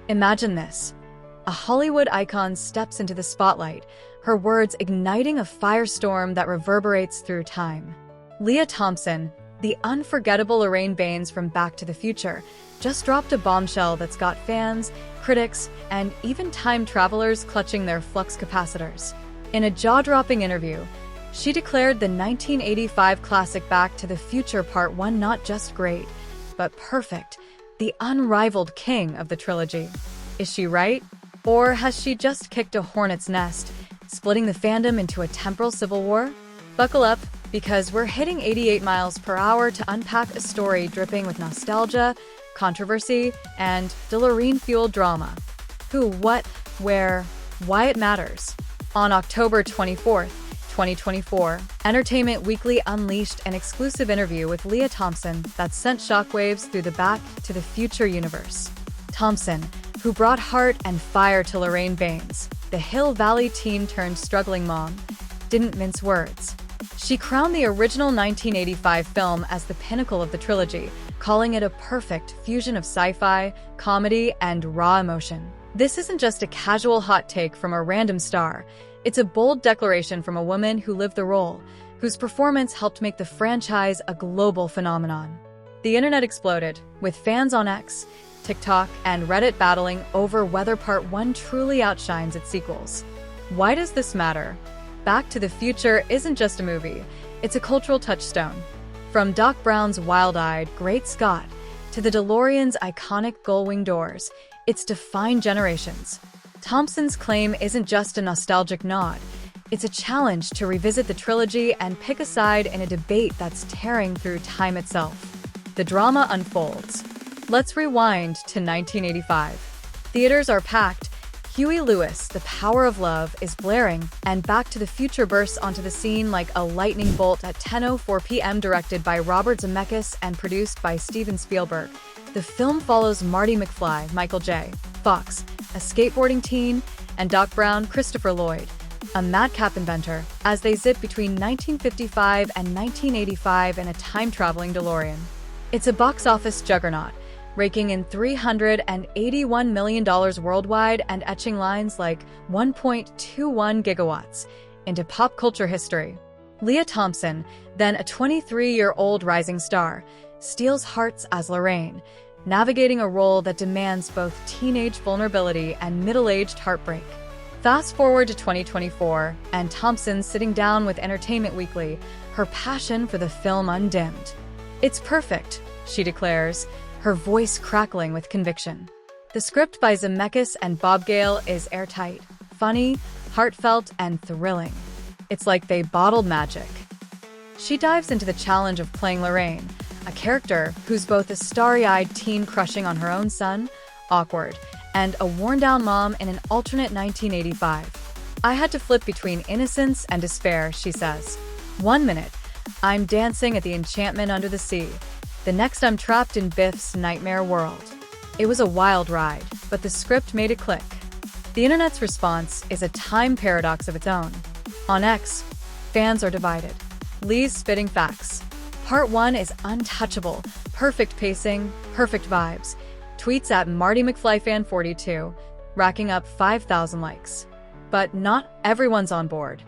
Imagine this. A Hollywood icon steps into the spotlight, her words igniting a firestorm that reverberates through time. Lea Thompson, the unforgettable Lorraine Baines from Back to the Future, just dropped a bombshell that's got fans, critics, and even time travelers clutching their flux capacitors. In a jaw-dropping interview, she declared the 1985 classic Back to the Future Part 1 not just great, but perfect, the unrivaled king of the trilogy. Is she right? Or has she just kicked a hornet's nest, splitting the fandom into a temporal civil war? Buckle up, because we're hitting 88 miles per hour to unpack a story dripping with nostalgia, controversy, and DeLorean-fueled drama. Who, what, where, why it matters. On October 24th, 2024, Entertainment Weekly unleashed an exclusive interview with Lea Thompson that sent shockwaves through the Back to the Future universe. Thompson, who brought heart and fire to Lorraine Baines, the Hill Valley teen turned struggling mom, didn't mince words. She crowned the original 1985 film as the pinnacle of the trilogy, calling it a perfect fusion of sci-fi, comedy, and raw emotion. This isn't just a casual hot take from a random star. It's a bold declaration from a woman who lived the role, whose performance helped make the franchise a global phenomenon. The internet exploded, with fans on X, TikTok, and Reddit battling over whether Part 1 truly outshines its sequels. Why does this matter? Back to the Future isn't just a movie, it's a cultural touchstone. From Doc Brown's wild-eyed Great Scott to the DeLorean's iconic gull-wing doors, it's defined generations. Thompson's claim isn't just a nostalgic nod, it's a challenge to revisit the trilogy and pick a side in a debate that's tearing through time itself. The drama unfolds. Let's rewind to 1985. Theaters are packed, Huey Lewis' The Power of Love is blaring, and Back to the Future bursts onto the scene like a lightning bolt at 10:04 p.m. Directed by Robert Zemeckis and produced by Steven Spielberg. The film follows Marty McFly, Michael J. Fox, a skateboarding teen, and Doc Brown, Christopher Lloyd, a madcap inventor, as they zip between 1955 and 1985 in a time-traveling DeLorean. It's a box office juggernaut, raking in $381 million worldwide and etching lines like 1.21 gigawatts into pop culture history. Lea Thompson, then a 23-year-old rising star, steals hearts as Lorraine, navigating a role that demands both teenage vulnerability and middle-aged heartbreak. Fast forward to 2024, and Thompson's sitting down with Entertainment Weekly, her passion for the film undimmed. "It's perfect," she declares, her voice crackling with conviction. The script by Zemeckis and Bob Gale is airtight, funny, heartfelt, and thrilling. It's like they bottled magic. She dives into the challenge of playing Lorraine, a character who's both a starry-eyed teen crushing on her own son, awkward, and a worn-down mom in an alternate 1985. "I had to flip between innocence and despair," she says. "One minute, I'm dancing at the enchantment under the sea. The next I'm trapped in Biff's nightmare world." It was a wild ride, but the script made it click. The internet's response is a time paradox of its own. On X, fans are divided. Lee's spitting facts. Part 1 is untouchable, perfect pacing, perfect vibes. Tweets at Marty McFlyFan42, racking up 5,000 likes. But not everyone's on board.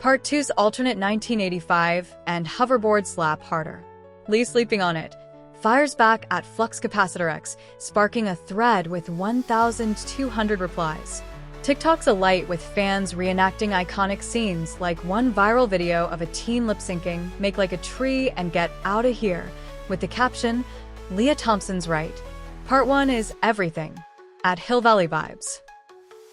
Part 2's alternate 1985 and hoverboard slap harder. Lee sleeping on it fires back at Flux Capacitor X, sparking a thread with 1,200 replies. TikTok's alight with fans reenacting iconic scenes like one viral video of a teen lip-syncing "Make Like a Tree and Get Outta Here" with the caption, "Lea Thompson's right. Part 1 is everything." At Hill Valley Vibes.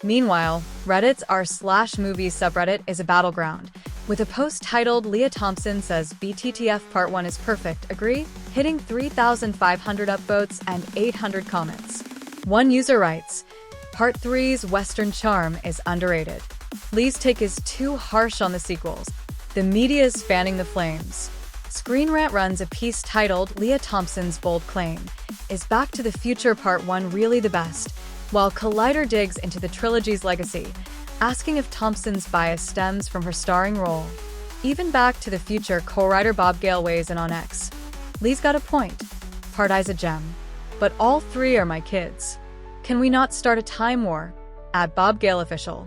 Meanwhile, Reddit's r/movies subreddit is a battleground, with a post titled "Lea Thompson says BTTF Part 1 is perfect, agree?" hitting 3,500 upvotes and 800 comments. One user writes, "Part 3's Western charm is underrated. Lee's take is too harsh on the sequels. The media's fanning the flames." Screen Rant runs a piece titled "Lea Thompson's bold claim, is Back to the Future Part 1 really the best?" while Collider digs into the trilogy's legacy, asking if Thompson's bias stems from her starring role. Even Back to the Future co-writer Bob Gale weighs in on X. "Lee's got a point. Part I's a gem. But all three are my kids." Can we not start a time war? At Bob Gale Official.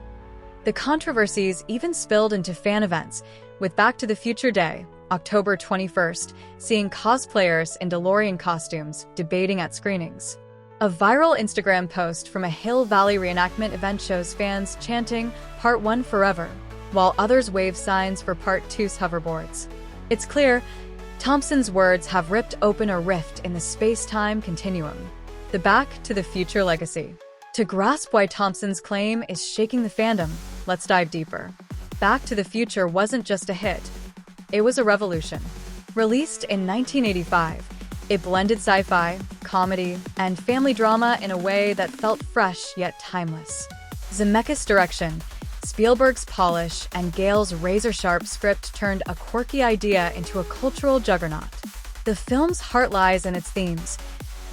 The controversies even spilled into fan events, with Back to the Future Day, October 21st, seeing cosplayers in DeLorean costumes debating at screenings. A viral Instagram post from a Hill Valley reenactment event shows fans chanting Part 1 forever, while others wave signs for Part 2's hoverboards. It's clear, Thompson's words have ripped open a rift in the space-time continuum. The Back to the Future legacy. To grasp why Thompson's claim is shaking the fandom, let's dive deeper. Back to the Future wasn't just a hit. It was a revolution. Released in 1985, it blended sci-fi, comedy, and family drama in a way that felt fresh yet timeless. Zemeckis' direction, Spielberg's polish, and Gale's razor-sharp script turned a quirky idea into a cultural juggernaut. The film's heart lies in its themes: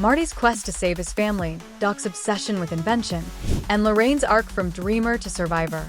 Marty's quest to save his family, Doc's obsession with invention, and Lorraine's arc from dreamer to survivor.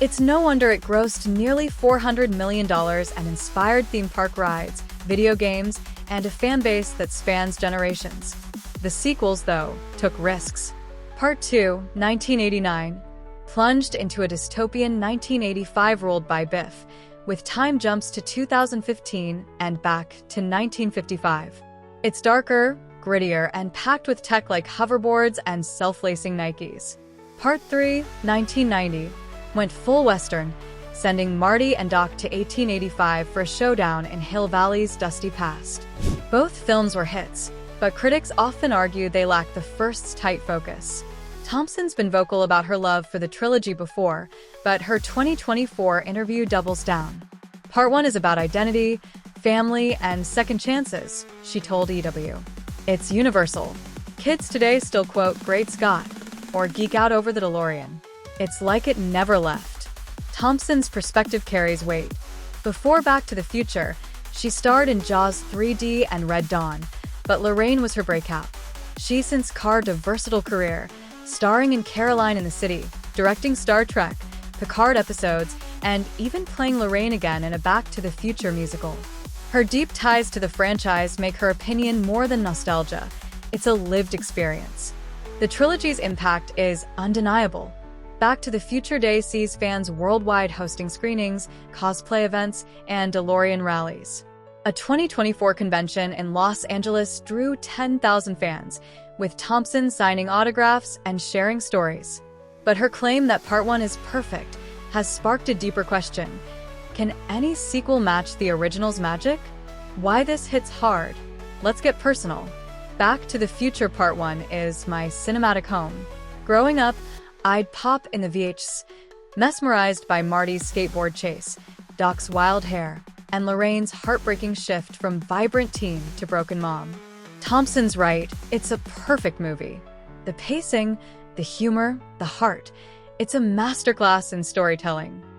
It's no wonder it grossed nearly $400 million and inspired theme park rides, video games, and a fan base that spans generations. The sequels, though, took risks. Part 2, 1989, plunged into a dystopian 1985 ruled by Biff, with time jumps to 2015 and back to 1955. It's darker, grittier, and packed with tech like hoverboards and self-lacing Nikes. Part 3, 1990, went full Western, sending Marty and Doc to 1885 for a showdown in Hill Valley's dusty past. Both films were hits, but critics often argue they lack the first's tight focus. Thompson's been vocal about her love for the trilogy before, but her 2024 interview doubles down. Part 1 is about identity, family, and second chances, she told EW. It's universal. Kids today still quote Great Scott or geek out over the DeLorean. It's like it never left. Thompson's perspective carries weight. Before Back to the Future, she starred in Jaws 3D and Red Dawn, but Lorraine was her breakout. She's since carved a versatile career, starring in Caroline in the City, directing Star Trek, Picard episodes, and even playing Lorraine again in a Back to the Future musical. Her deep ties to the franchise make her opinion more than nostalgia. It's a lived experience. The trilogy's impact is undeniable. Back to the Future Day sees fans worldwide hosting screenings, cosplay events, and DeLorean rallies. A 2024 convention in Los Angeles drew 10,000 fans, with Thompson signing autographs and sharing stories. But her claim that Part 1 is perfect has sparked a deeper question. Can any sequel match the original's magic? Why this hits hard? Let's get personal. Back to the Future Part 1 is my cinematic home. Growing up, I'd pop in the VHS, mesmerized by Marty's skateboard chase, Doc's wild hair, and Lorraine's heartbreaking shift from vibrant teen to broken mom. Thompson's right, it's a perfect movie. The pacing, the humor, the heart, it's a masterclass in storytelling.